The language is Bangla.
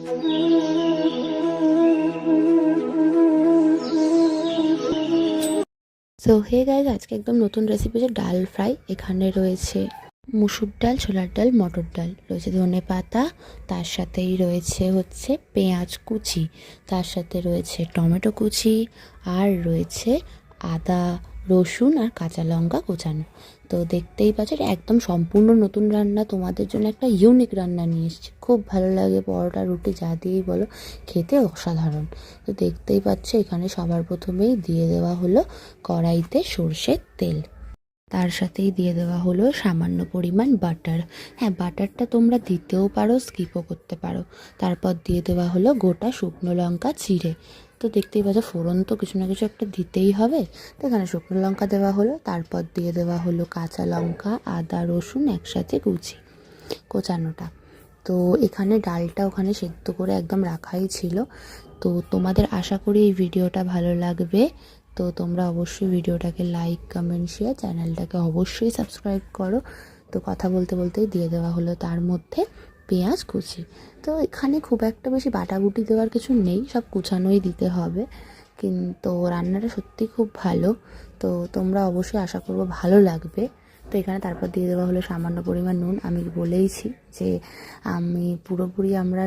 সো হে গাইজ, আজকে একদম নতুন রেসিপি হচ্ছে ডাল ফ্রাই। এখানে রয়েছে মুসুর ডাল, ছোলার ডাল, মটর ডাল, রয়েছে ধনে পাতা, তার সাথেই রয়েছে হচ্ছে পেঁয়াজ কুচি, তার সাথে রয়েছে টমেটো কুচি, আর রয়েছে আদা, রসুন আর কাঁচা লঙ্কা কোচানো। তো দেখতেই পাচ্ছ এটা একদম সম্পূর্ণ নতুন রান্না, তোমাদের জন্য একটা ইউনিক রান্না নিয়ে এসেছি। খুব ভালো লাগে, পরোটা রুটি যা দিয়েই বলো, খেতে অসাধারণ। তো দেখতেই পাচ্ছ এখানে সবার প্রথমেই দিয়ে দেওয়া হলো কড়াইতে সর্ষের তেল, তার সাথেই দিয়ে দেওয়া হলো সামান্য পরিমাণ বাটার। হ্যাঁ, বাটারটা তোমরা দিতেও পারো, স্কিপও করতে পারো। তারপর দিয়ে দেওয়া হলো গোটা শুকনো লঙ্কা চিড়ে। তো দেখতেই পাচ্ছ ফোড়ন তো কিছু না কিছু একটা দিতেই হবে, তো এখানে শুকনো লঙ্কা দেওয়া হলো। তারপর দিয়ে দেওয়া হলো কাঁচা লঙ্কা, আদা, রসুন একসাথে কোচানোটা। তো এখানে ডালটা ওখানে সেদ্ধ করে একদম রাখাই ছিল। তো তোমাদের আশা করি এই ভিডিওটা ভালো লাগবে। তো তোমরা অবশ্যই ভিডিওটাকে লাইক, কমেন্ট, শেয়ার, চ্যানেলটাকে অবশ্যই সাবস্ক্রাইব করো। তো কথা বলতে বলতেই দিয়ে দেওয়া হলো তার মধ্যে পেঁয়াজ কুচি। তো এখানে খুব একটা বেশি বাটাবুটি দেওয়ার কিছু নেই, সব কুচানোই দিতে হবে। কিন্তু রান্নাটা সত্যি খুব ভালো, তো তোমরা অবশ্যই আশা করবো ভালো লাগবে। তো এখানে তারপর দিয়ে দেওয়া হলো সামান্য পরিমাণ নুন। আমি বলেইছি যে আমরা